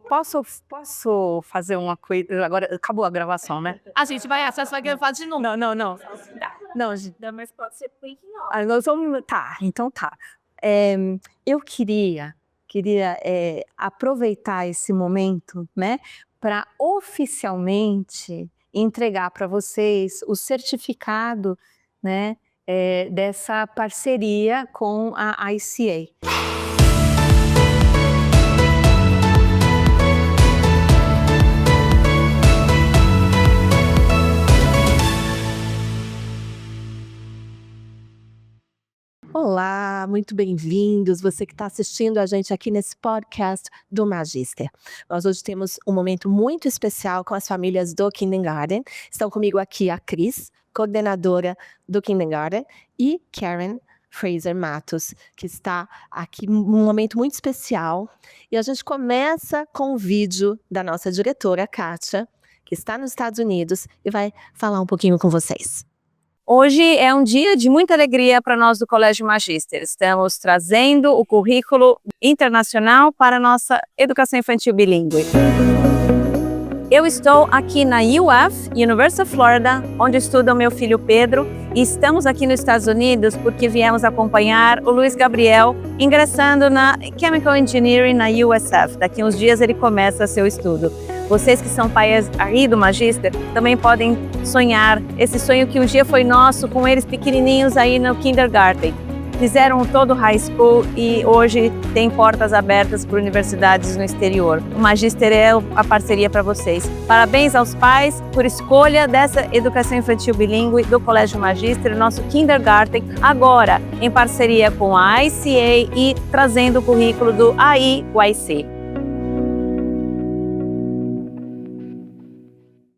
posso fazer uma coisa. Agora acabou a gravação, né? A gente vai, você vai querer falar de novo. Não. Não, Mas pode ser making off. nós vamos. Tá, então tá. Eu queria aproveitar esse momento, né, para oficialmente entregar para vocês o certificado, né, dessa parceria com a ICA. Olá, muito bem-vindos, você que está assistindo a gente aqui nesse podcast do Magister. Nós hoje temos um momento muito especial com as famílias do Kindergarten. Estão comigo aqui a Cris, coordenadora do Kindergarten, e Karen Fraser Matos, que está aqui num momento muito especial. E a gente começa com um vídeo da nossa diretora, Kátia, que está nos Estados Unidos e vai falar um pouquinho com vocês. Hoje é um dia de muita alegria para nós do Colégio Magister. Estamos trazendo o currículo internacional para a nossa educação infantil bilíngue. Eu estou aqui na UF, University of Florida, onde estuda o meu filho Pedro, e estamos aqui nos Estados Unidos porque viemos acompanhar o Luiz Gabriel ingressando na Chemical Engineering na USF. Daqui a uns dias ele começa seu estudo. Vocês que são pais aí do Magister também podem sonhar esse sonho que um dia foi nosso com eles pequenininhos aí no Kindergarten. Fizeram todo o high school e hoje tem portas abertas para universidades no exterior. O Magister é a parceria para vocês. Parabéns aos pais por escolha dessa educação infantil bilíngue do Colégio Magister, nosso Kindergarten, agora em parceria com a ICA e trazendo o currículo do AIYC.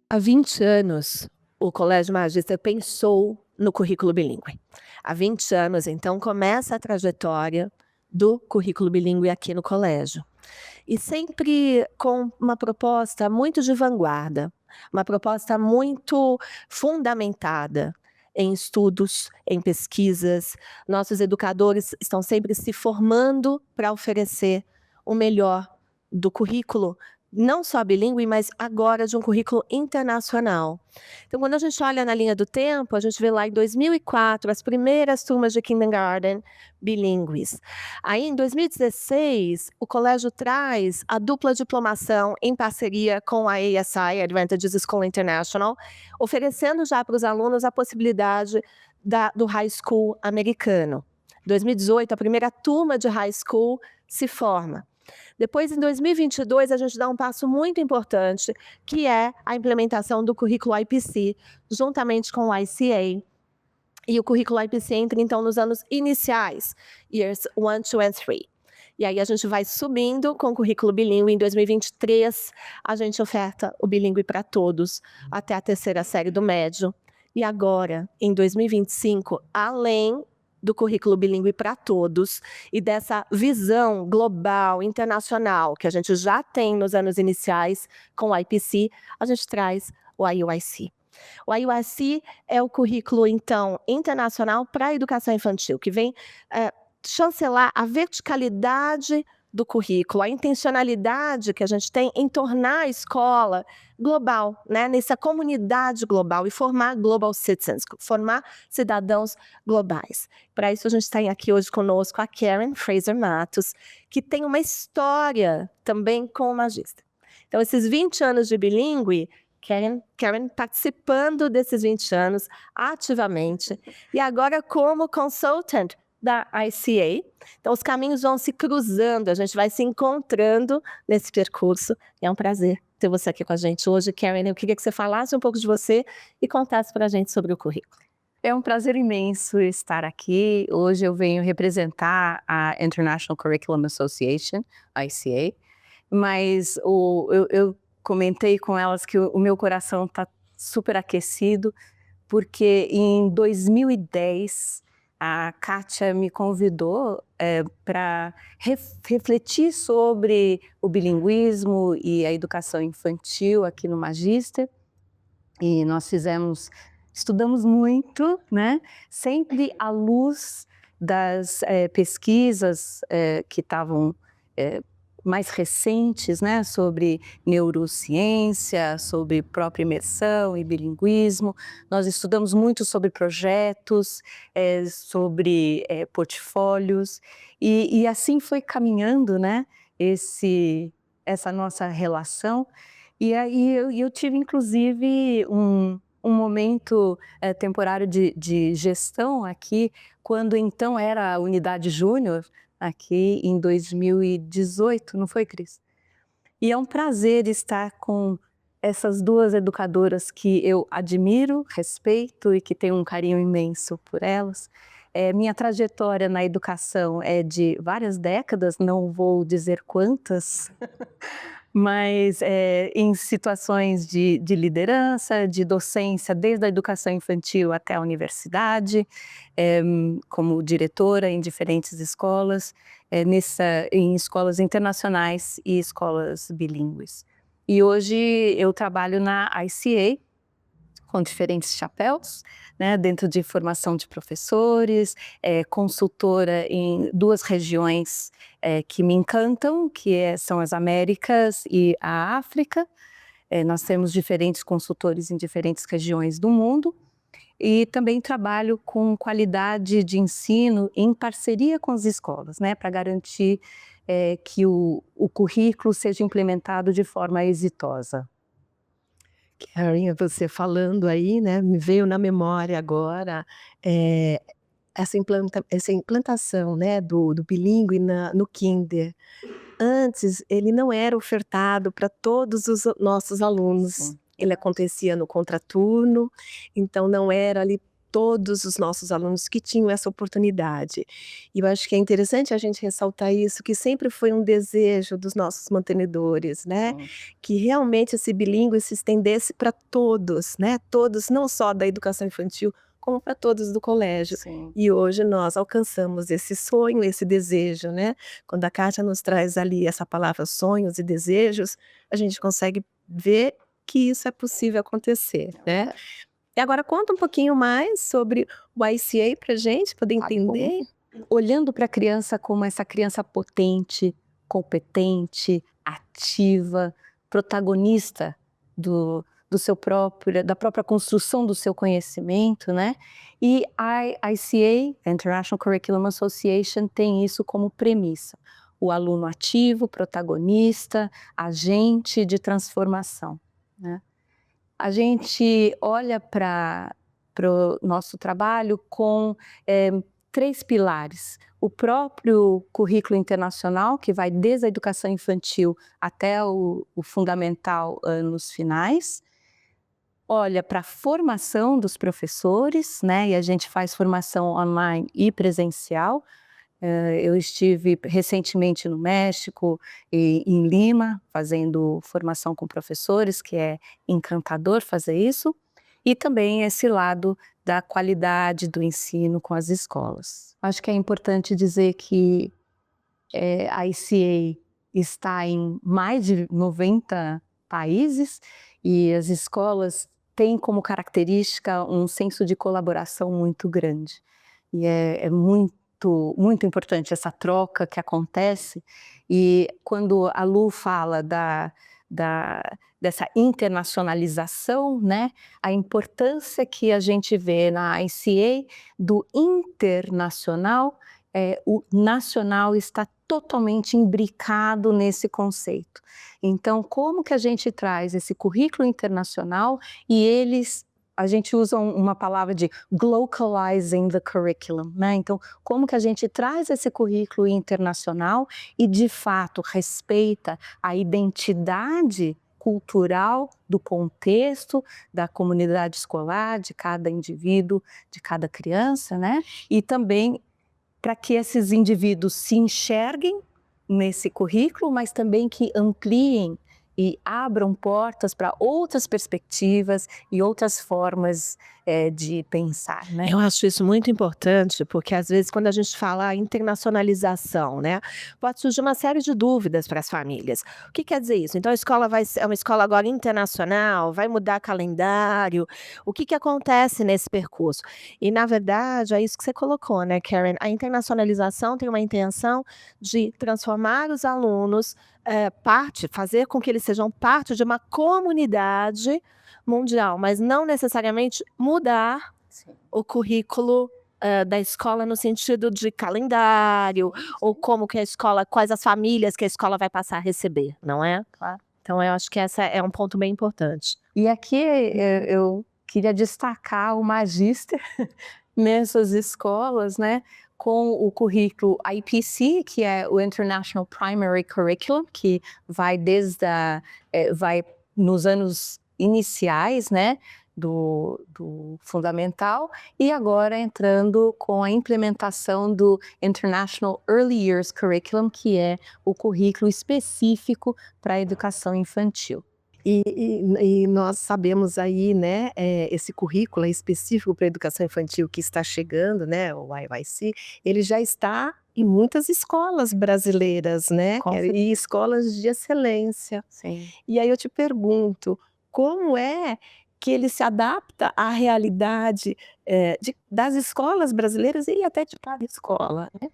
Há 20 anos, o Colégio Magister pensou no currículo bilíngue. Há 20 anos, então, começa a trajetória do currículo bilíngue aqui no colégio. E sempre com uma proposta muito de vanguarda, uma proposta muito fundamentada em estudos, em pesquisas. Nossos educadores estão sempre se formando para oferecer o melhor do currículo, não só bilíngue, mas agora de um currículo internacional. Então, quando a gente olha na linha do tempo, a gente vê lá em 2004 as primeiras turmas de kindergarten bilíngues. Aí, em 2016, o colégio traz a dupla diplomação em parceria com a ASI, Advantage School International, oferecendo já para os alunos a possibilidade do high school americano. Em 2018, a primeira turma de high school se forma. Depois, em 2022, a gente dá um passo muito importante, que é a implementação do currículo IPC, juntamente com o ICA. E o currículo IPC entra, então, nos anos iniciais, years 1, 2 e 3. E aí a gente vai subindo com o currículo bilíngue. Em 2023, a gente oferta o bilíngue para todos, até a terceira série do médio. E agora, em 2025, além do currículo bilíngue para todos e dessa visão global, internacional, que a gente já tem nos anos iniciais com o IPC, a gente traz o IUIC. O IUIC é o currículo, então, internacional para a educação infantil, que vem chancelar a verticalidade do currículo, a intencionalidade que a gente tem em tornar a escola global, né, nessa comunidade global e formar global citizens, formar cidadãos globais. Para isso a gente tem aqui hoje conosco a Karen Fraser Matos, que tem uma história também com o Magister. Então, esses 20 anos de bilíngue, Karen participando desses 20 anos ativamente, e agora como consultant da ICA. Então, os caminhos vão se cruzando, a gente vai se encontrando nesse percurso. E é um prazer ter você aqui com a gente hoje. Karen, eu queria que você falasse um pouco de você e contasse para a gente sobre o currículo. É um prazer imenso estar aqui. Hoje eu venho representar a International Curriculum Association, ICA, mas eu comentei com elas que o meu coração está super aquecido, porque em 2010 a Kátia me convidou para refletir sobre o bilinguismo e a educação infantil aqui no Magister, e nós estudamos muito, né? Sempre à luz das pesquisas que estavam mais recentes, né, sobre neurociência, sobre própria imersão e bilinguismo. Nós estudamos muito sobre projetos, sobre portfólios, e assim foi caminhando, né, essa nossa relação. E aí eu tive, inclusive, um momento temporário de gestão aqui, quando então era a unidade júnior, aqui em 2018, não foi, Cris? E é um prazer estar com essas duas educadoras que eu admiro, respeito e que tenho um carinho imenso por elas. Minha trajetória na educação é de várias décadas, não vou dizer quantas, mas em situações de liderança, de docência, desde a educação infantil até a universidade, como diretora em diferentes escolas, em escolas internacionais e escolas bilíngues. E hoje eu trabalho na ICA, com diferentes chapéus, né, dentro de formação de professores, consultora em duas regiões que me encantam, são as Américas e a África. Nós temos diferentes consultores em diferentes regiões do mundo, e também trabalho com qualidade de ensino em parceria com as escolas, né, para garantir que o currículo seja implementado de forma exitosa. Karen, você falando aí, né, me veio na memória agora, essa implantação, né, do bilíngue no Kinder. Antes, ele não era ofertado para todos os nossos alunos. Sim. Ele acontecia no contraturno, então não era ali todos os nossos alunos que tinham essa oportunidade. E eu acho que é interessante a gente ressaltar isso, que sempre foi um desejo dos nossos mantenedores, né, que realmente esse bilíngue se estendesse para todos, né, todos, não só da educação infantil, como para todos do colégio. Sim. E hoje nós alcançamos esse sonho, esse desejo, né. Quando a Kátia nos traz ali essa palavra sonhos e desejos, a gente consegue ver que isso é possível acontecer, né. E agora conta um pouquinho mais sobre o ICA pra gente poder entender. Olhando para a criança como essa criança potente, competente, ativa, protagonista da própria construção do seu conhecimento, né? E a ICA, a International Curriculum Association, tem isso como premissa: o aluno ativo, protagonista, agente de transformação, né? A gente olha para o nosso trabalho com 3 pilares: o próprio currículo internacional, que vai desde a educação infantil até o fundamental, anos finais. Olha para a formação dos professores, né, e a gente faz formação online e presencial. Eu estive recentemente no México e em Lima, fazendo formação com professores, que é encantador fazer isso, e também esse lado da qualidade do ensino com as escolas. Acho que é importante dizer que a ICA está em mais de 90 países, e as escolas têm como característica um senso de colaboração muito grande. E é muito importante essa troca que acontece. E quando a Lu fala dessa internacionalização, né, a importância que a gente vê na ICA do internacional, o nacional está totalmente imbricado nesse conceito. Então, como que a gente traz esse currículo internacional e a gente usa uma palavra de glocalizing the curriculum, né? Então, como que a gente traz esse currículo internacional e, de fato, respeita a identidade cultural do contexto, da comunidade escolar, de cada indivíduo, de cada criança, né? E também para que esses indivíduos se enxerguem nesse currículo, mas também que ampliem e abram portas para outras perspectivas e outras formas de pensar, né? Eu acho isso muito importante, porque às vezes quando a gente fala internacionalização, né, pode surgir uma série de dúvidas para as famílias. O que quer dizer isso? Então a escola vai ser é uma escola agora internacional, vai mudar calendário, o que acontece nesse percurso? E na verdade é isso que você colocou, né, Karen, a internacionalização tem uma intenção de transformar os alunos, fazer com que eles sejam parte de uma comunidade mundial, mas não necessariamente mudar o currículo, da escola no sentido de calendário, ou como que a escola quais as famílias que a escola vai passar a receber, não é? Claro. Então eu acho que essa é um ponto bem importante. E aqui eu queria destacar o magíster nessas escolas, né, com o currículo IPC, que é o International Primary Curriculum, que vai vai nos anos iniciais, né, do fundamental, e agora entrando com a implementação do International Early Years Curriculum, que é o currículo específico para a educação infantil. E nós sabemos aí, né, esse currículo específico para a educação infantil que está chegando, né, o YYC, ele já está em muitas escolas brasileiras, né, e escolas de excelência. Sim. E aí eu te pergunto, como é que ele se adapta à realidade, das escolas brasileiras e até de cada escola, né?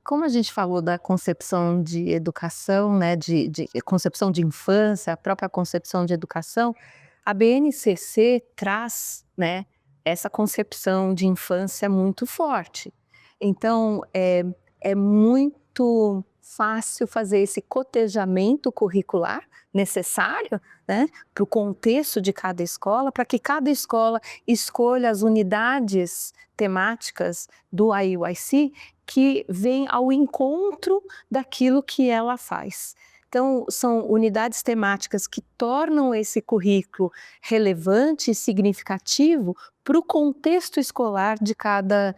Como a gente falou da concepção de educação, né, de concepção de infância, a própria concepção de educação, a BNCC traz, né, essa concepção de infância muito forte. Então, é muito fácil fazer esse cotejamento curricular necessário, né, para o contexto de cada escola, para que cada escola escolha as unidades temáticas do IUIC que vem ao encontro daquilo que ela faz. Então, são unidades temáticas que tornam esse currículo relevante e significativo para o contexto escolar de cada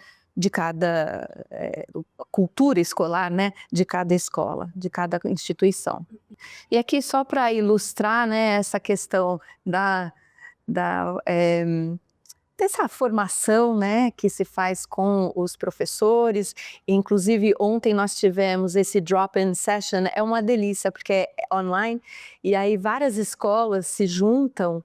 cultura escolar, né, de cada escola, de cada instituição. E aqui só para ilustrar, né, essa questão dessa formação, né, que se faz com os professores. Inclusive ontem nós tivemos esse drop-in session, é uma delícia porque é online, e aí várias escolas se juntam,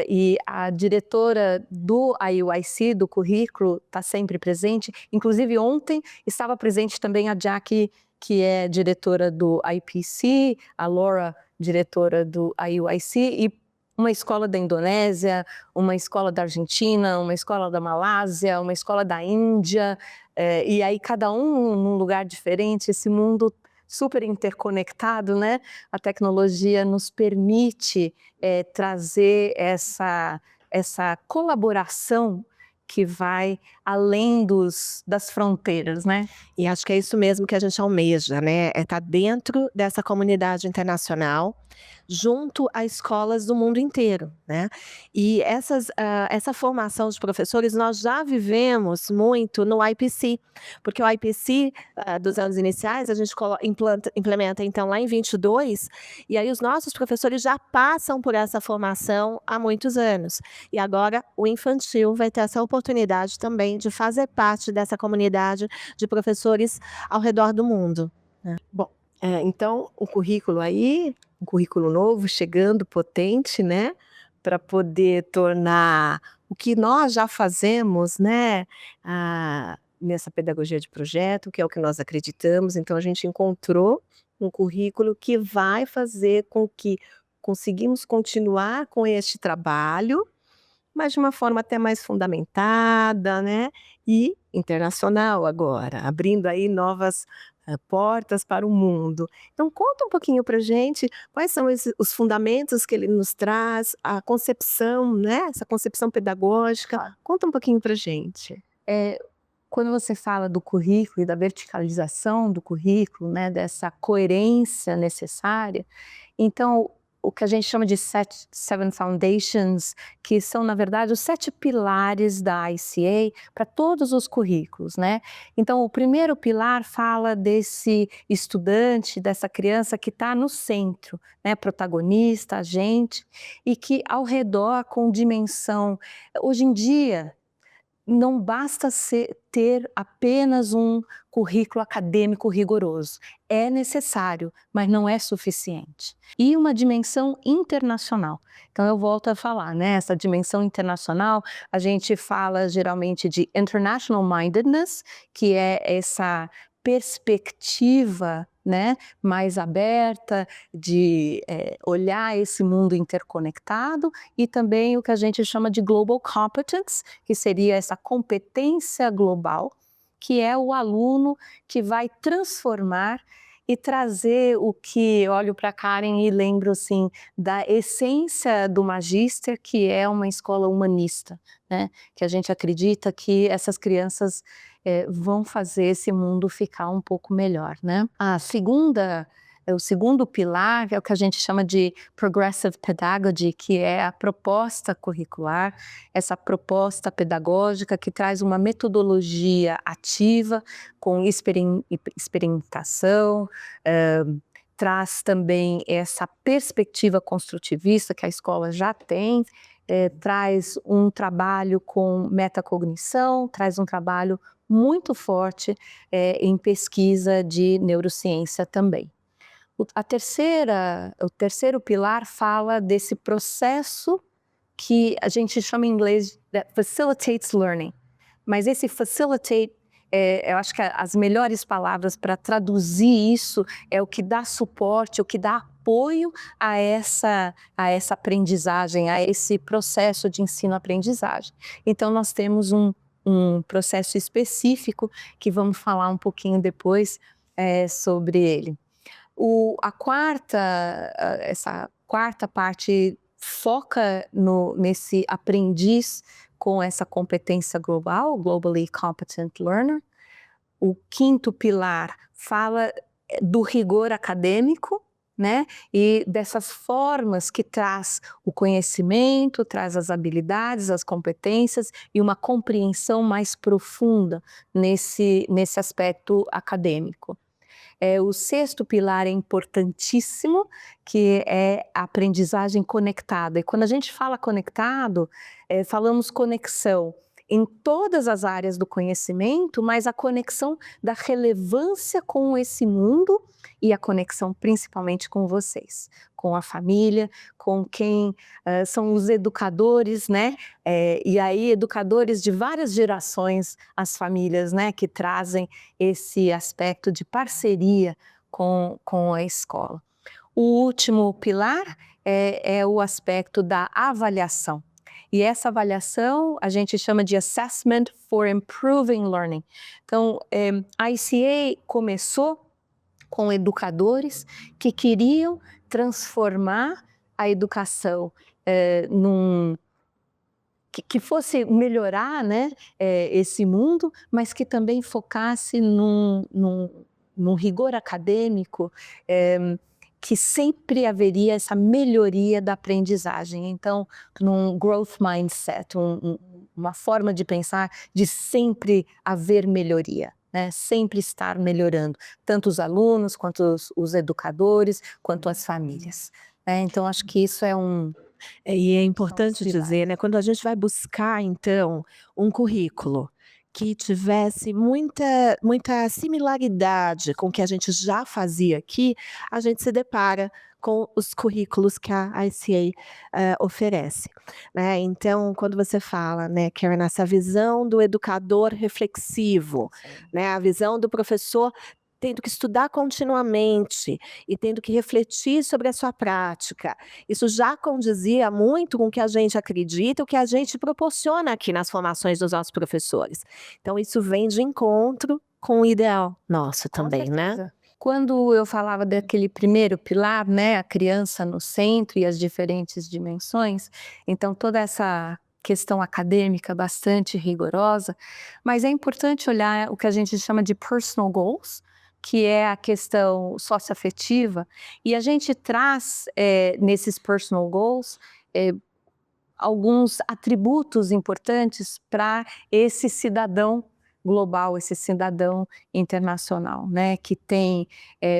e a diretora do IUIC, do currículo, está sempre presente. Inclusive ontem estava presente também a Jackie, que é diretora do IPC, a Laura, diretora do IUIC, e uma escola da Indonésia, uma escola da Argentina, uma escola da Malásia, uma escola da Índia, e aí cada um num lugar diferente, esse mundo super interconectado, né? A tecnologia nos permite trazer essa colaboração que vai além das fronteiras, né? E acho que é isso mesmo que a gente almeja, né, é estar dentro dessa comunidade internacional, junto a escolas do mundo inteiro, né. E essa formação de professores nós já vivemos muito no IPC, porque o IPC, dos anos iniciais, a gente implementa então lá em 22, e aí os nossos professores já passam por essa formação há muitos anos. E agora o infantil vai ter essa oportunidade também de fazer parte dessa comunidade de professores ao redor do mundo. Bom, então o currículo aí, um currículo novo chegando, potente, né, para poder tornar o que nós já fazemos, né, nessa pedagogia de projeto, que é o que nós acreditamos. Então a gente encontrou um currículo que vai fazer com que conseguimos continuar com este trabalho, mas de uma forma até mais fundamentada, né, e internacional agora, abrindo aí novas, portas para o mundo. Então conta um pouquinho pra gente, quais são os fundamentos que ele nos traz, a concepção, né, essa concepção pedagógica. Claro. Conta um pouquinho pra gente. Quando você fala do currículo e da verticalização do currículo, né, dessa coerência necessária, então o que a gente chama de Seven Foundations, que são, na verdade, os 7 pilares da ICA para todos os currículos, né? Então, o primeiro pilar fala desse estudante, dessa criança que está no centro, né? Protagonista, agente, e que ao redor, com dimensão. Hoje em dia, não basta ter apenas um currículo acadêmico rigoroso. É necessário, mas não é suficiente. E uma dimensão internacional. Então, eu volto a falar, né? Essa dimensão internacional, a gente fala geralmente de international mindedness, que é essa perspectiva, né, mais aberta de olhar esse mundo interconectado, e também o que a gente chama de global competence, que seria essa competência global, que é o aluno que vai transformar e trazer o que eu olho para a Karen e lembro assim da essência do Magister, que é uma escola humanista, né? Que a gente acredita que essas crianças vão fazer esse mundo ficar um pouco melhor, né? O segundo pilar é o que a gente chama de Progressive Pedagogy, que é a proposta curricular, essa proposta pedagógica que traz uma metodologia ativa, com experimentação, traz também essa perspectiva construtivista que a escola já tem, traz um trabalho com metacognição, traz um trabalho muito forte em pesquisa de neurociência também. O terceiro pilar fala desse processo que a gente chama em inglês de facilitates learning. Mas esse facilitate, eu acho que as melhores palavras para traduzir isso é o que dá suporte, o que dá apoio a essa aprendizagem, a esse processo de ensino-aprendizagem. Então, nós temos um processo específico que vamos falar um pouquinho depois sobre ele. Essa quarta parte foca nesse aprendiz com essa competência global, Globally Competent Learner. O quinto pilar fala do rigor acadêmico, né? E dessas formas que traz o conhecimento, traz as habilidades, as competências e uma compreensão mais profunda nesse aspecto acadêmico. O sexto pilar é importantíssimo, que é a aprendizagem conectada. E quando a gente fala conectado, falamos conexão em todas as áreas do conhecimento, mas a conexão da relevância com esse mundo e a conexão principalmente com vocês, com a família, com quem são os educadores, né? E aí educadores de várias gerações, as famílias, né? Que trazem esse aspecto de parceria com a escola. O último pilar é o aspecto da avaliação. E essa avaliação a gente chama de Assessment for Improving Learning. Então, a ICA começou com educadores que queriam transformar a educação que fosse melhorar, né, esse mundo, mas que também focasse num rigor acadêmico, que sempre haveria essa melhoria da aprendizagem. Então, num growth mindset, uma forma de pensar de sempre haver melhoria, né? Sempre estar melhorando, tanto os alunos, quanto os educadores, quanto as famílias. Então, acho que isso E é importante dizer, né, quando a gente vai buscar, então, um currículo que tivesse muita similaridade com o que a gente já fazia aqui, a gente se depara com os currículos que a ICA oferece, né? Então, quando você fala, né, Karen, essa visão do educador reflexivo, né, a visão do professor tendo que estudar continuamente e tendo que refletir sobre a sua prática. Isso já condizia muito com o que a gente acredita, o que a gente proporciona aqui nas formações dos nossos professores. Então, isso vem de encontro com o ideal nosso também, né? Quando eu falava daquele primeiro pilar, né, a criança no centro e as diferentes dimensões, então toda essa questão acadêmica bastante rigorosa, mas é importante olhar o que a gente chama de personal goals, que é a questão socioafetiva, e a gente traz nesses personal goals alguns atributos importantes para esse cidadão global, esse cidadão internacional, né, que tem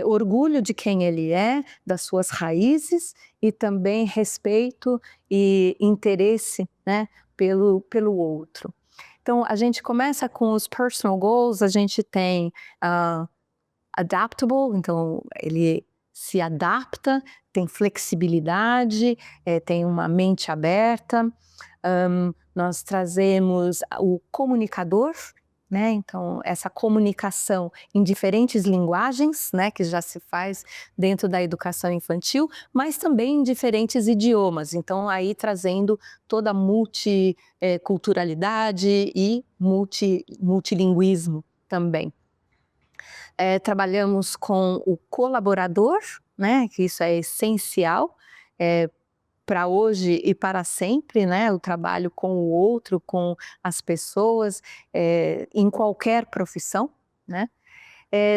orgulho de quem ele é, das suas raízes e também respeito e interesse, né, pelo outro. Então, a gente começa com os personal goals, a gente tem adaptable, então ele se adapta, tem flexibilidade, tem uma mente aberta. Nós trazemos o comunicador, né? Então, essa comunicação em diferentes linguagens, né, que já se faz dentro da educação infantil, mas também em diferentes idiomas. Então, aí trazendo toda a multiculturalidade e multilinguismo também. Trabalhamos com o colaborador, né, que isso é essencial para hoje e para sempre, né, o trabalho com o outro, com as pessoas, em qualquer profissão, né.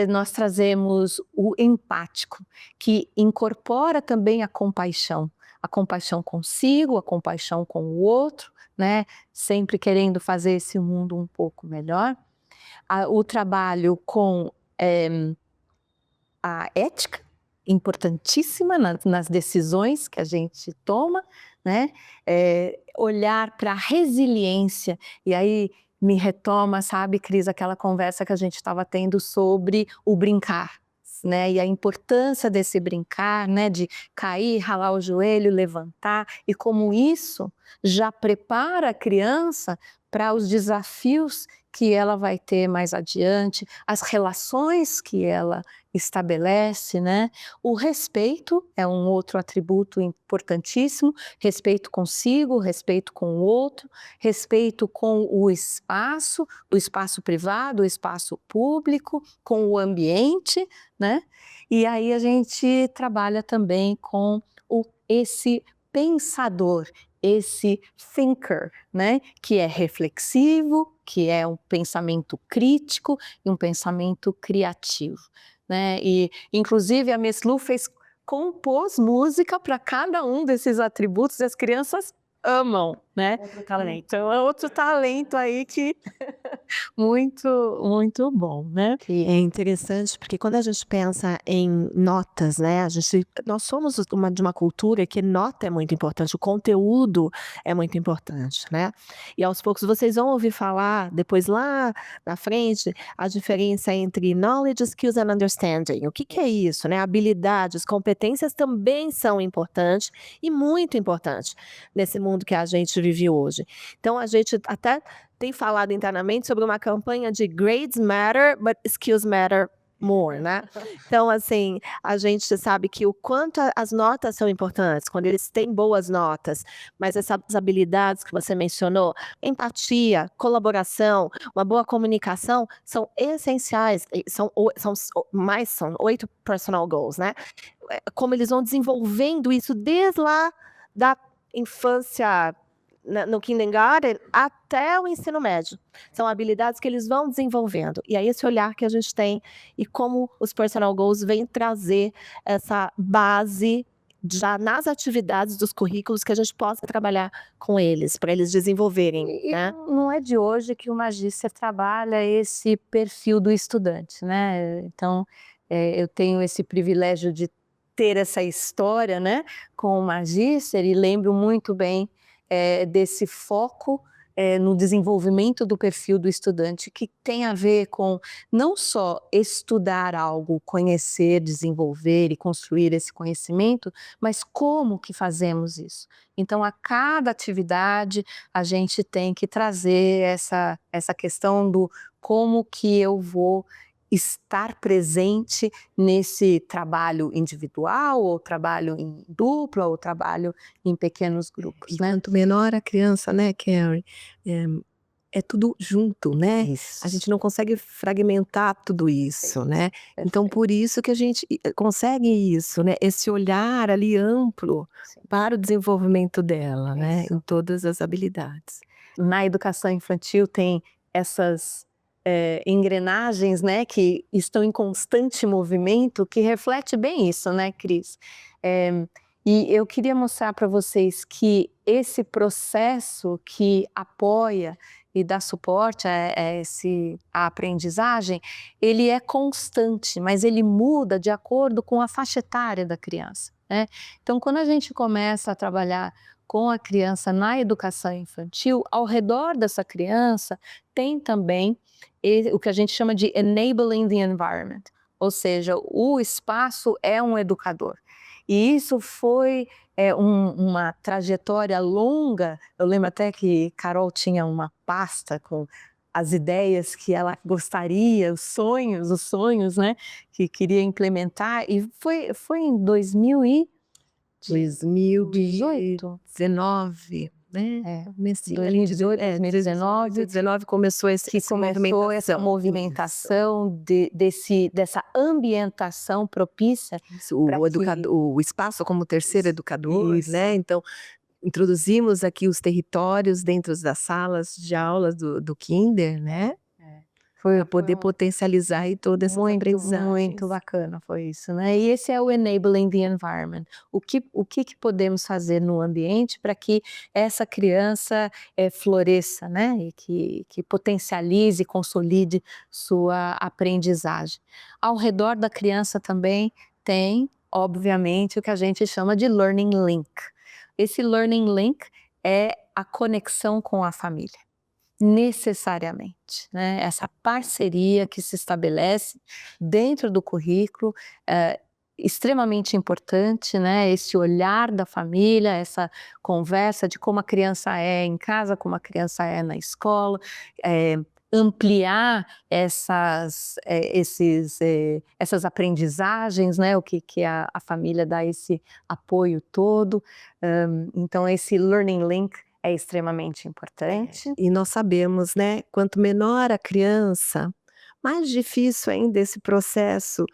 Nós trazemos o empático, que incorpora também a compaixão consigo, a compaixão com o outro, né, sempre querendo fazer esse mundo um pouco melhor. O trabalho com a ética, importantíssima nas decisões que a gente toma, né? Olhar para a resiliência, e aí me retoma, sabe, Cris, aquela conversa que a gente estava tendo sobre o brincar, né? E a importância desse brincar, né? De cair, ralar o joelho, levantar, e como isso já prepara a criança para os desafios que ela vai ter mais adiante, as relações que ela estabelece, né? O respeito é um outro atributo importantíssimo, respeito consigo, respeito com o outro, respeito com o espaço privado, o espaço público, com o ambiente, né? E aí a gente trabalha também com esse pensador, esse thinker, né? Que é reflexivo, que é um pensamento crítico e um pensamento criativo, né? E inclusive a Miss Lu compôs música para cada um desses atributos e as crianças amam, né? Outro talento. Então é outro talento aí que muito, muito bom, né? E é interessante porque quando a gente pensa em notas, né, nós somos de uma cultura que nota é muito importante, o conteúdo é muito importante, né? E aos poucos vocês vão ouvir falar, depois lá na frente, a diferença entre knowledge, skills and understanding. O que é isso, né? Habilidades, competências também são importantes e muito importantes nesse mundo que a gente vive hoje. Então a gente até tem falado internamente sobre uma campanha de grades matter, but skills matter more, né? Então, assim, a gente sabe que o quanto as notas são importantes, quando eles têm boas notas, mas essas habilidades que você mencionou, empatia, colaboração, uma boa comunicação, são essenciais, são 8 personal goals, né? Como eles vão desenvolvendo isso desde lá da infância, no kindergarten até o ensino médio. São habilidades que eles vão desenvolvendo. E é esse olhar que a gente tem e como os personal goals vêm trazer essa base já nas atividades dos currículos que a gente possa trabalhar com eles, para eles desenvolverem, E né? não é de hoje que o Magíster trabalha esse perfil do estudante, né? Então, eu tenho esse privilégio de ter essa história, né, com o Magíster, e lembro muito bem desse foco no desenvolvimento do perfil do estudante, que tem a ver com não só estudar algo, conhecer, desenvolver e construir esse conhecimento, mas como que fazemos isso. Então, a cada atividade, a gente tem que trazer essa questão do como que eu vou estar presente nesse trabalho individual, ou trabalho em dupla, ou trabalho em pequenos grupos, E né? quanto menor a criança, né, Karen, é tudo junto, né? Isso. A gente não consegue fragmentar tudo isso, né? Então, por isso que a gente consegue isso, né? Esse olhar ali amplo Sim. para o desenvolvimento dela, né? Isso. Em todas as habilidades. Na educação infantil tem essas engrenagens, né, que estão em constante movimento, que reflete bem isso, né, Cris? E eu queria mostrar para vocês que esse processo que apoia e dá suporte a aprendizagem, ele é constante, mas ele muda de acordo com a faixa etária da criança, né? Então, quando a gente começa a trabalhar com a criança na educação infantil, ao redor dessa criança tem também o que a gente chama de enabling the environment, ou seja, o espaço é um educador. E isso foi uma trajetória longa. Eu lembro até que Carol tinha uma pasta com as ideias que ela gostaria, os sonhos, né, que queria implementar. E foi em 2019, né? 2019 começou essa movimentação dessa ambientação propícia. O espaço como terceiro educador, né? Então, introduzimos aqui os territórios dentro das salas de aulas do Kinder, né? Para poder potencializar aí toda essa aprendizagem. Muito bacana foi isso, né? E esse é o enabling the environment. O que podemos fazer no ambiente para que essa criança floresça, né? E que potencialize, consolide sua aprendizagem. Ao redor da criança também tem, obviamente, o que a gente chama de learning link. Esse learning link é a conexão com a família. Necessariamente, né? Essa parceria que se estabelece dentro do currículo é extremamente importante, né? Esse olhar da família, essa conversa de como a criança é em casa, como a criança é na escola, ampliar essas aprendizagens, né? O que a família dá esse apoio todo. Então, esse learning link é extremamente importante. E nós sabemos, né, quanto menor a criança, mais difícil ainda esse processo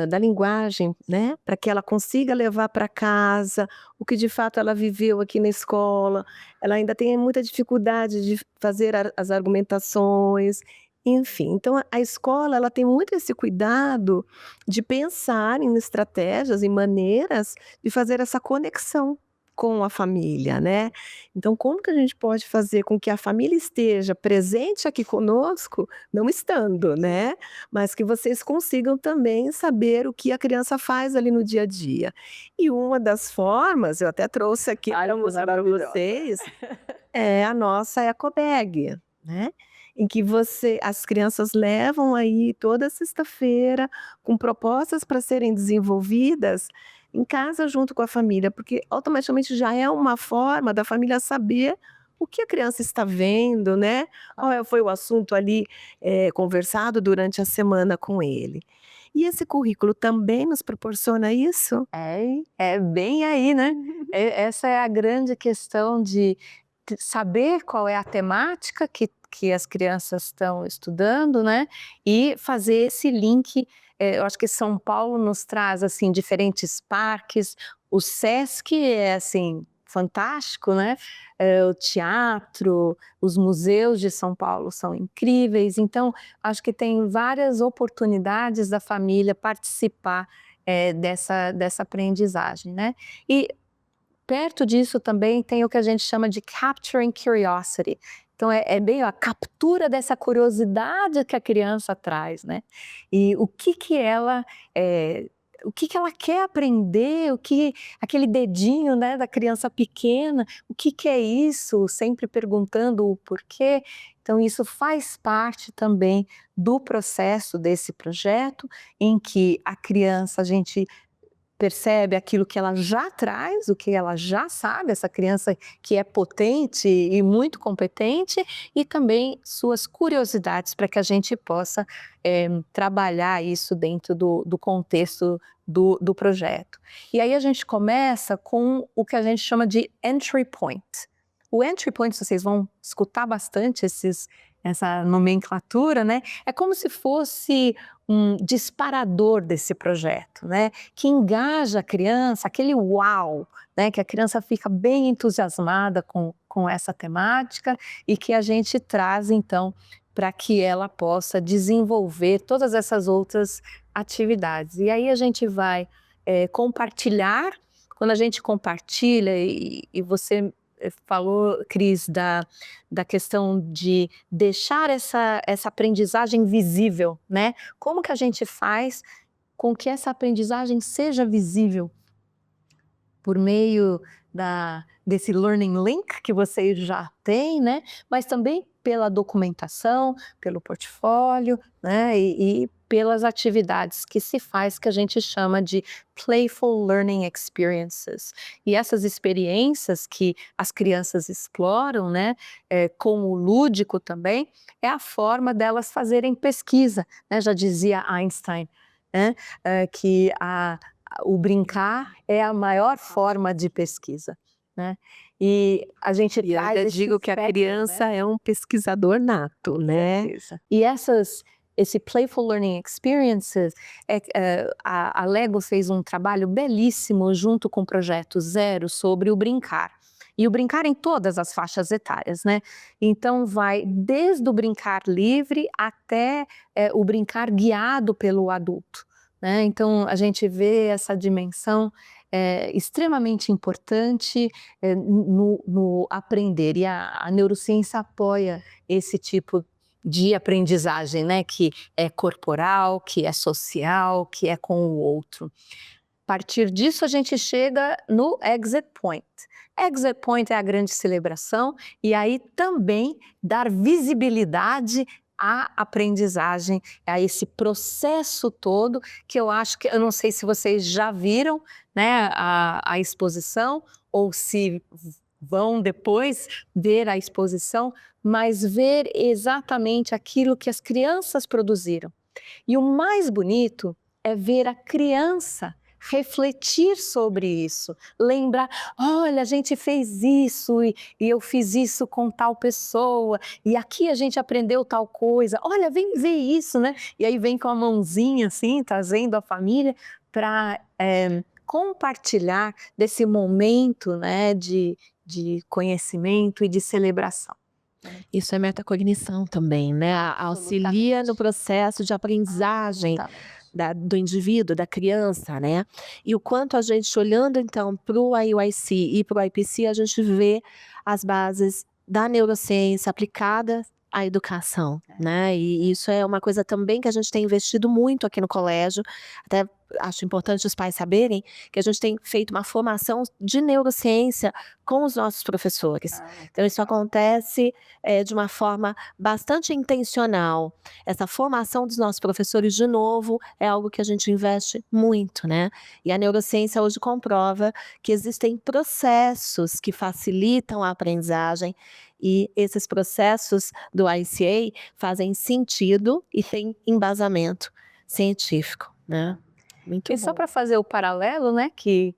da linguagem, né, para que ela consiga levar para casa o que de fato ela viveu aqui na escola. Ela ainda tem muita dificuldade de fazer as argumentações, enfim. Então a escola, ela tem muito esse cuidado de pensar em estratégias e maneiras de fazer essa conexão com a família, né? Então, como que a gente pode fazer com que a família esteja presente aqui conosco, não estando, né? Mas que vocês consigam também saber o que a criança faz ali no dia a dia. E uma das formas, eu até trouxe aqui para mostrar para vocês, é a nossa ecobag, né? Em que as crianças levam aí toda sexta-feira com propostas para serem desenvolvidas em casa junto com a família, porque automaticamente já é uma forma da família saber o que a criança está vendo, né? Qual foi o assunto ali conversado durante a semana com ele. E esse currículo também nos proporciona isso? É bem aí, né? Essa é a grande questão de saber qual é a temática que as crianças estão estudando, né? E fazer esse link. Eu acho que São Paulo nos traz assim diferentes parques. O Sesc é assim fantástico, né? O teatro, os museus de São Paulo são incríveis. Então, acho que tem várias oportunidades da família participar dessa aprendizagem, né? E perto disso também tem o que a gente chama de capturing curiosity. Então, é bem a captura dessa curiosidade que a criança traz, né? E o que ela quer aprender, aquele dedinho, né, da criança pequena, o que é isso? Sempre perguntando o porquê. Então, isso faz parte também do processo desse projeto, em que a criança, a gente percebe aquilo que ela já traz, o que ela já sabe, essa criança que é potente e muito competente, e também suas curiosidades para que a gente possa trabalhar isso dentro do contexto do projeto. E aí a gente começa com o que a gente chama de entry point. O entry point, vocês vão escutar bastante essa nomenclatura, né? É como se fosse um disparador desse projeto, né? Que engaja a criança, aquele uau, né? Que a criança fica bem entusiasmada com essa temática e que a gente traz, então, para que ela possa desenvolver todas essas outras atividades. E aí a gente vai compartilhar. Quando a gente compartilha, e você falou, Cris, da questão de deixar essa aprendizagem visível, né? Como que a gente faz com que essa aprendizagem seja visível? Por meio desse Learning Link que vocês já têm, né? Mas também pela documentação, pelo portfólio, né? E pelas atividades que se faz, que a gente chama de Playful Learning Experiences. E essas experiências que as crianças exploram, né? Com o lúdico também, é a forma delas fazerem pesquisa, né? Já dizia Einstein, né? Que o brincar é a maior forma de pesquisa, né? E a gente E eu ainda digo que a criança é um pesquisador nato, né? E esse Playful Learning Experiences, a Lego fez um trabalho belíssimo junto com o Projeto Zero sobre o brincar. E o brincar em todas as faixas etárias, né? Então vai desde o brincar livre até o brincar guiado pelo adulto, né? Então a gente vê essa dimensão extremamente importante no aprender, e a neurociência apoia esse tipo de aprendizagem, né? Que é corporal, que é social, que é com o outro. A partir disso a gente chega no Exit Point. Exit Point é a grande celebração, e aí também dar visibilidade à aprendizagem, a esse processo todo, que eu acho que, eu não sei se vocês já viram, né, a exposição, ou se vão depois ver a exposição, mas ver exatamente aquilo que as crianças produziram. E o mais bonito é ver a criança refletir sobre isso, lembrar, olha, a gente fez isso e eu fiz isso com tal pessoa, e aqui a gente aprendeu tal coisa, olha, vem ver isso, né? E aí vem com a mãozinha assim, trazendo a família para compartilhar desse momento, né, de conhecimento e de celebração. Isso é metacognição também, né? Auxilia no processo de aprendizagem do indivíduo, da criança, né? E o quanto a gente, olhando então para o IUIC e para o IPC, a gente vê as bases da neurociência aplicada à educação, né? E isso é uma coisa também que a gente tem investido muito aqui no colégio, até acho importante os pais saberem que a gente tem feito uma formação de neurociência com os nossos professores. Então isso acontece de uma forma bastante intencional. Essa formação dos nossos professores, de novo, é algo que a gente investe muito, né? E a neurociência hoje comprova que existem processos que facilitam a aprendizagem, e esses processos do ICA fazem sentido e têm embasamento científico, né? Muito E bom. só para fazer o paralelo, né, que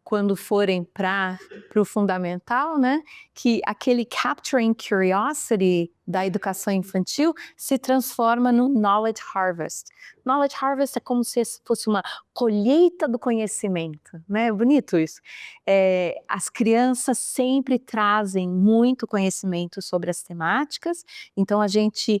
quando forem para o fundamental, né, que aquele Capturing Curiosity da educação infantil se transforma no Knowledge Harvest. Knowledge Harvest é como se fosse uma colheita do conhecimento, né? É bonito isso. As crianças sempre trazem muito conhecimento sobre as temáticas, então a gente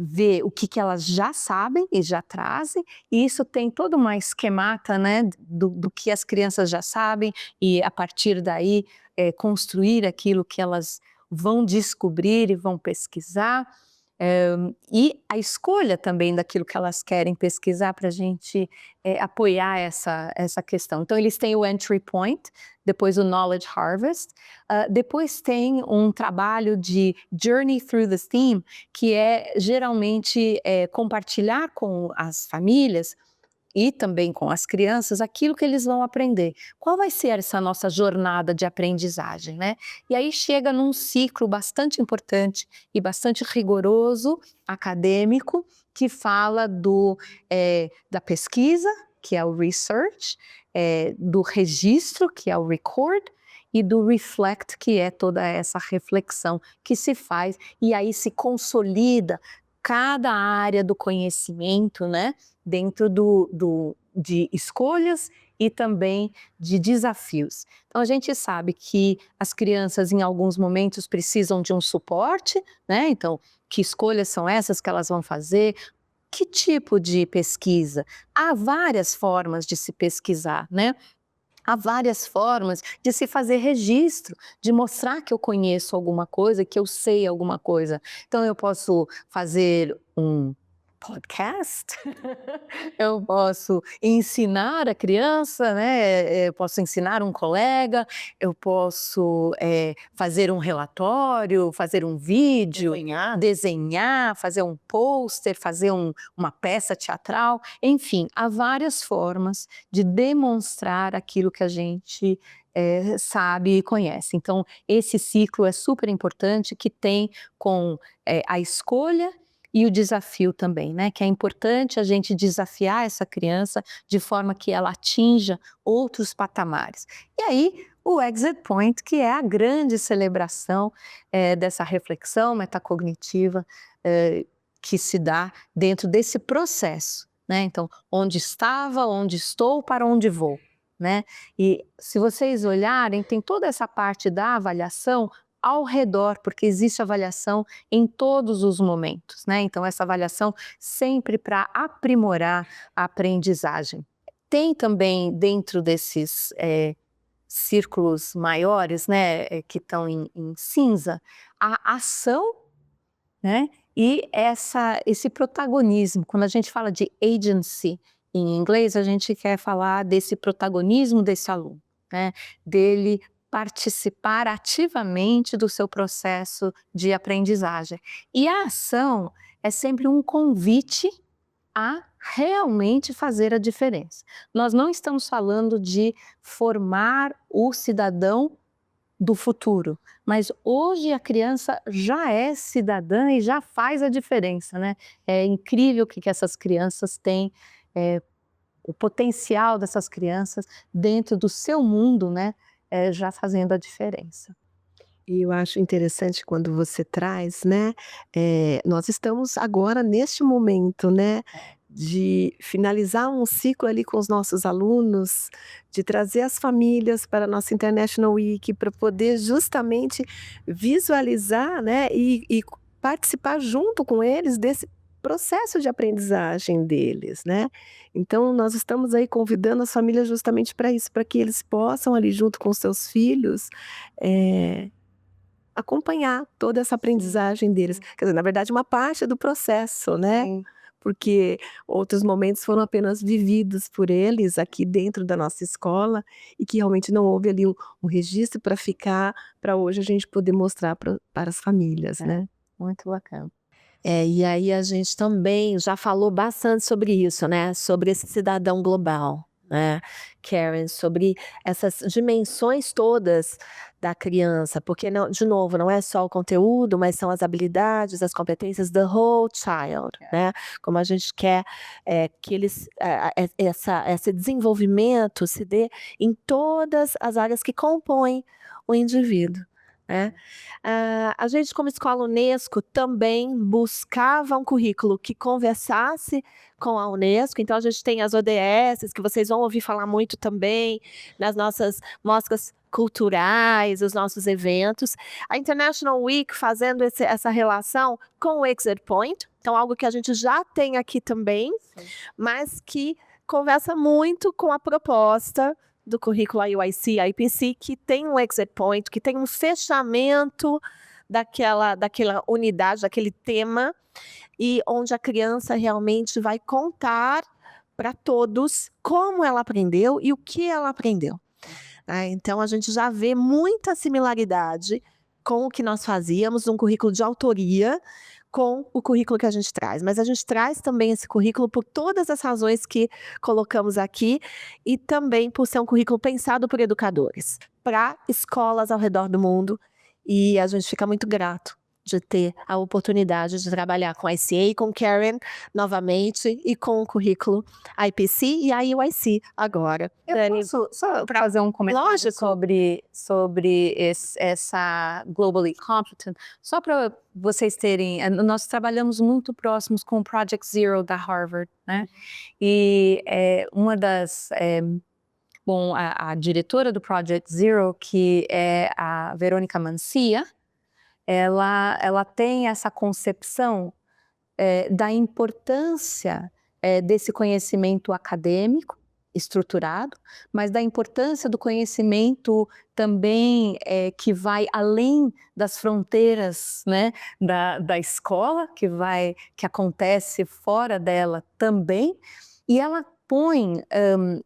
vê o que elas já sabem e já trazem, e isso tem toda uma esquemata, né, do que as crianças já sabem, e a partir daí construir aquilo que elas vão descobrir e vão pesquisar, e a escolha também daquilo que elas querem pesquisar, para a gente apoiar essa questão. Então eles têm o Entry Point, depois o Knowledge Harvest, depois tem um trabalho de Journey Through the Theme, que é geralmente compartilhar com as famílias e também com as crianças aquilo que eles vão aprender. Qual vai ser essa nossa jornada de aprendizagem, né? E aí chega num ciclo bastante importante e bastante rigoroso, acadêmico, que fala da pesquisa, que é o research, do registro, que é o record, e do reflect, que é toda essa reflexão que se faz, e aí se consolida cada área do conhecimento, né, dentro de escolhas e também de desafios. Então a gente sabe que as crianças em alguns momentos precisam de um suporte, né? Então, que escolhas são essas que elas vão fazer? Que tipo de pesquisa? Há várias formas de se pesquisar, né? Há várias formas de se fazer registro, de mostrar que eu conheço alguma coisa, que eu sei alguma coisa. Então, eu posso fazer um podcast, eu posso ensinar a criança, né? Eu posso ensinar um colega, eu posso fazer um relatório, fazer um vídeo, desenhar, fazer um pôster, fazer uma peça teatral. Enfim, há várias formas de demonstrar aquilo que a gente sabe e conhece. Então, esse ciclo é super importante, que tem com a escolha e o desafio também, né? Que é importante a gente desafiar essa criança de forma que ela atinja outros patamares. E aí, o Exit Point, que é a grande celebração dessa reflexão metacognitiva que se dá dentro desse processo, né? Então, onde estava, onde estou, para onde vou, né? E se vocês olharem, tem toda essa parte da avaliação ao redor, porque existe avaliação em todos os momentos, né? Então, essa avaliação sempre para aprimorar a aprendizagem. Tem também, dentro desses círculos maiores, né, que estão em cinza, a ação, né? E esse protagonismo. Quando a gente fala de agency em inglês, a gente quer falar desse protagonismo desse aluno, né? Dele participar ativamente do seu processo de aprendizagem. E a ação é sempre um convite a realmente fazer a diferença. Nós não estamos falando de formar o cidadão do futuro, mas hoje a criança já é cidadã e já faz a diferença, né? É incrível que essas crianças têm, o potencial dessas crianças dentro do seu mundo, né? Já fazendo a diferença. E eu acho interessante quando você traz, né, nós estamos agora neste momento, né, de finalizar um ciclo ali com os nossos alunos, de trazer as famílias para a nossa International Week, para poder justamente visualizar, né, e participar junto com eles desse processo de aprendizagem deles, né. Então nós estamos aí convidando as famílias justamente para isso, para que eles possam ali junto com seus filhos, acompanhar toda essa aprendizagem deles. Quer dizer, na verdade, uma parte do processo, né? Sim. Porque outros momentos foram apenas vividos por eles aqui dentro da nossa escola e que realmente não houve ali um registro para ficar, para hoje a gente poder mostrar para as famílias, né? Muito bacana. E aí a gente também já falou bastante sobre isso, né? Sobre esse cidadão global, né, Karen, sobre essas dimensões todas da criança, porque não, de novo, não é só o conteúdo, mas são as habilidades, as competências the whole child, né? Como a gente quer que eles esse desenvolvimento se dê em todas as áreas que compõem o indivíduo, né? A gente, como escola Unesco, também buscava um currículo que conversasse com a Unesco. Então a gente tem as ODS, que vocês vão ouvir falar muito também nas nossas mostras culturais, os nossos eventos. A International Week fazendo essa relação com o Exit Point, então algo que a gente já tem aqui também, mas que conversa muito com a proposta do currículo IUIC, IPC, que tem um exit point, que tem um fechamento daquela unidade, daquele tema, e onde a criança realmente vai contar para todos como ela aprendeu e o que ela aprendeu. Então, a gente já vê muita similaridade com o que nós fazíamos, um currículo de autoria, com o currículo que a gente traz. Mas a gente traz também esse currículo por todas as razões que colocamos aqui e também por ser um currículo pensado por educadores, para escolas ao redor do mundo. E a gente fica muito grato de ter a oportunidade de trabalhar com a ICA e com Karen novamente e com o currículo IPC e a IUIC agora. Eu posso só fazer um comentário sobre essa Globally Competent, só para vocês terem, nós trabalhamos muito próximos com o Project Zero da Harvard, né? E uma das Bom, a diretora do Project Zero, que é a Verônica Mancia, ela tem essa concepção da importância desse conhecimento acadêmico estruturado, mas da importância do conhecimento também que vai além das fronteiras, né, da escola, que acontece fora dela também, e ela põe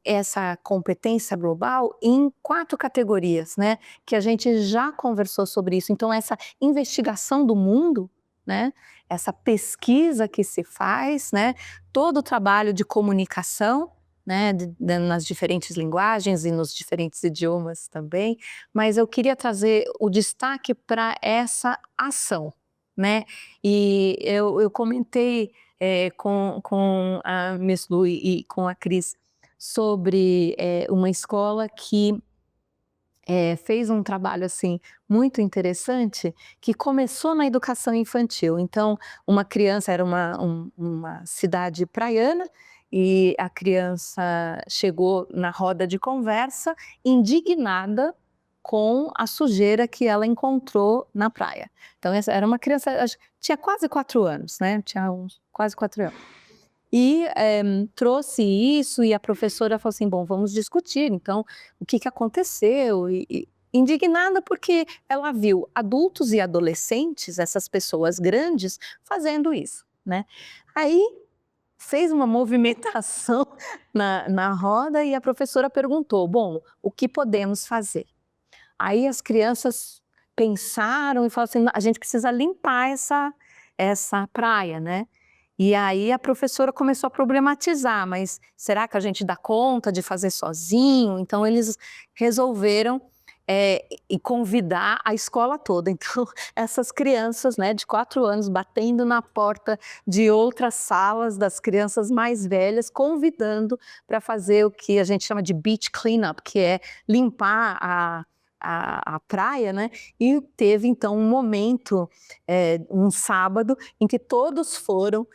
essa competência global em 4 categorias, né, que a gente já conversou sobre isso. Então, essa investigação do mundo, né, essa pesquisa que se faz, né, todo o trabalho de comunicação, né, nas diferentes linguagens e nos diferentes idiomas também, mas eu queria trazer o destaque para essa ação, né, e eu comentei com a Miss Lu e com a Cris sobre uma escola que fez um trabalho assim muito interessante, que começou na educação infantil. Então, uma criança era uma cidade praiana e a criança chegou na roda de conversa indignada com a sujeira que ela encontrou na praia. Então, essa era uma criança, tinha quase 4 anos, né? Tinha quase 4 anos. E trouxe isso e a professora falou assim, bom, vamos discutir, então, o que aconteceu? E indignada porque ela viu adultos e adolescentes, essas pessoas grandes, fazendo isso, né? Aí fez uma movimentação na roda e a professora perguntou, bom, o que podemos fazer? Aí as crianças pensaram e falaram assim, a gente precisa limpar essa praia, né? E aí a professora começou a problematizar, mas será que a gente dá conta de fazer sozinho? Então eles resolveram e convidar a escola toda. Então essas crianças, né, de 4 anos batendo na porta de outras salas das crianças mais velhas, convidando para fazer o que a gente chama de beach cleanup, que é limpar a praia, né? E teve então um momento, um sábado, em que todos foram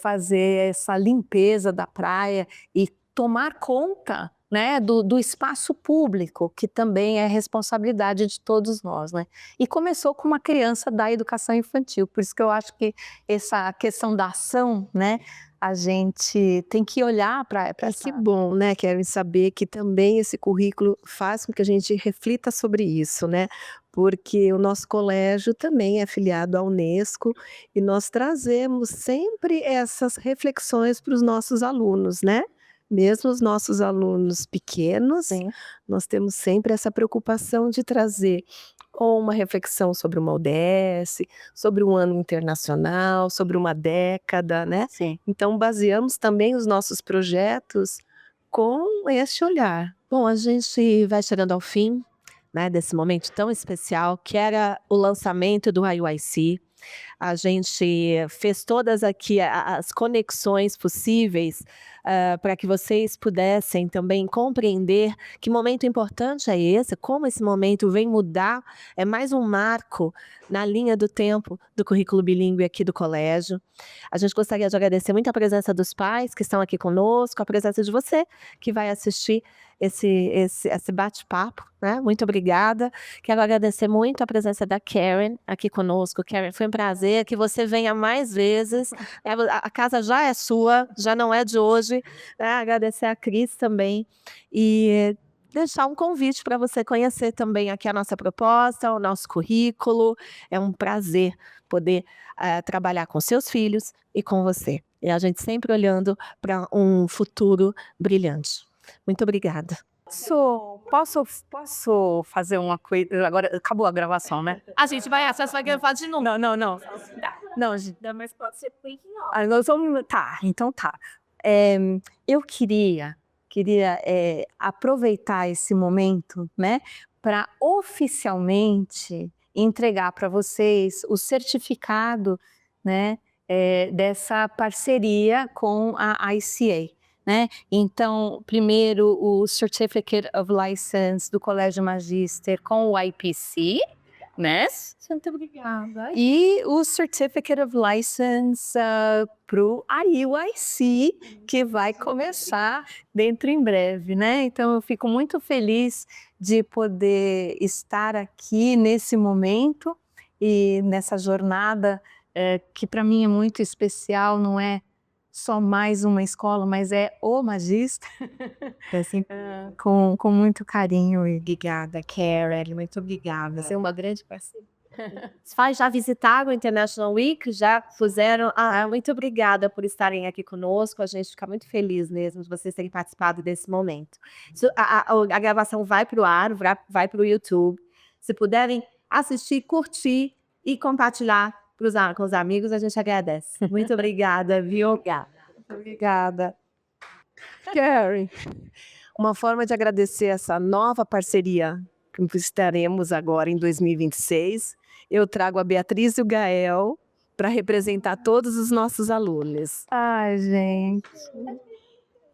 fazer essa limpeza da praia e tomar conta, né, do espaço público, que também é responsabilidade de todos nós, né? E começou com uma criança da educação infantil, por isso que eu acho que essa questão da ação, né, a gente tem que olhar para essa... Que bom, né, Karen, saber que também esse currículo faz com que a gente reflita sobre isso, né? Porque o nosso colégio também é filiado à Unesco e nós trazemos sempre essas reflexões para os nossos alunos, né? Mesmo os nossos alunos pequenos, Sim. nós temos sempre essa preocupação de trazer ou uma reflexão sobre uma ODS, sobre um ano internacional, sobre uma década, né? Sim. Então baseamos também os nossos projetos com esse olhar. Bom, a gente vai chegando ao fim, né, desse momento tão especial, que era o lançamento do IUIC. A gente fez todas aqui as conexões possíveis para que vocês pudessem também compreender que momento importante é esse, como esse momento vem mudar, é mais um marco na linha do tempo do currículo bilíngue aqui do colégio. A gente gostaria de agradecer muito a presença dos pais que estão aqui conosco, a presença de você que vai assistir esse bate-papo, né? Muito obrigada. Quero agradecer muito a presença da Karen aqui conosco. Karen, foi um prazer que você venha mais vezes. A casa já é sua, já não é de hoje. Né? Agradecer a Cris também e deixar um convite para você conhecer também aqui a nossa proposta, o nosso currículo. É um prazer poder trabalhar com seus filhos e com você. E a gente sempre olhando para um futuro brilhante. Muito obrigada. Posso fazer uma coisa? Agora acabou a gravação, né? A gente vai vai gravar de novo. Não. Não, Mas pode ser nós vamos... Tá, então tá. Eu queria aproveitar esse momento, né, para oficialmente entregar para vocês o certificado, né, dessa parceria com a ICA. Né? Então, primeiro o Certificate of License do Colégio Magister com o IPC, né? Muito obrigada. E o Certificate of License para o IUIC, que vai começar dentro em breve, né? Então eu fico muito feliz de poder estar aqui nesse momento e nessa jornada que para mim é muito especial, não é só mais uma escola, mas é o Magister. Com muito carinho. Obrigada, Karen, muito obrigada. Você é uma grande parceira. Os pais já visitaram o International Week, já fizeram. Muito obrigada por estarem aqui conosco. A gente fica muito feliz mesmo de vocês terem participado desse momento. A gravação vai para o ar, vai para o YouTube. Se puderem assistir, curtir e compartilhar com os amigos, a gente agradece. Muito obrigada, viu? Obrigada. Karen, uma forma de agradecer essa nova parceria que estaremos agora em 2026, eu trago a Beatriz e o Gael para representar todos os nossos alunos. Ai, gente.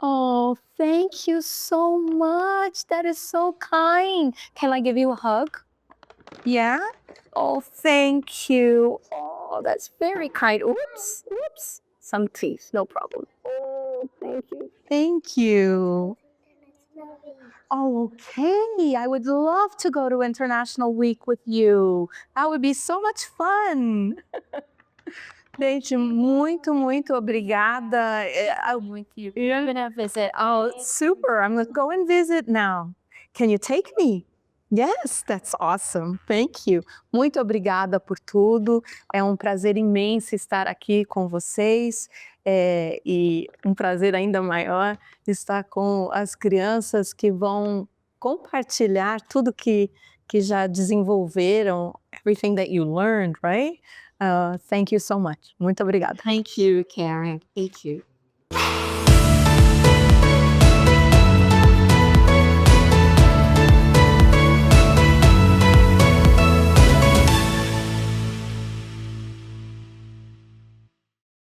Oh, thank you so much. That is so kind. Can I give you a hug? Yeah? Oh, thank you. Oh, that's very kind. Oops. Some teeth, no problem. Oh, thank you. Thank you. Oh, okay. I would love to go to International Week with you. That would be so much fun. Gente, muito obrigada. You're gonna visit. Oh, super. I'm gonna go and visit now. Can you take me? Yes, that's awesome. Thank you. Muito obrigada por tudo. É um prazer imenso estar aqui com vocês. E um prazer ainda maior estar com as crianças que vão compartilhar tudo que já desenvolveram, everything that you learned, right? Thank you so much. Muito obrigada. Thank you, Karen. Thank you.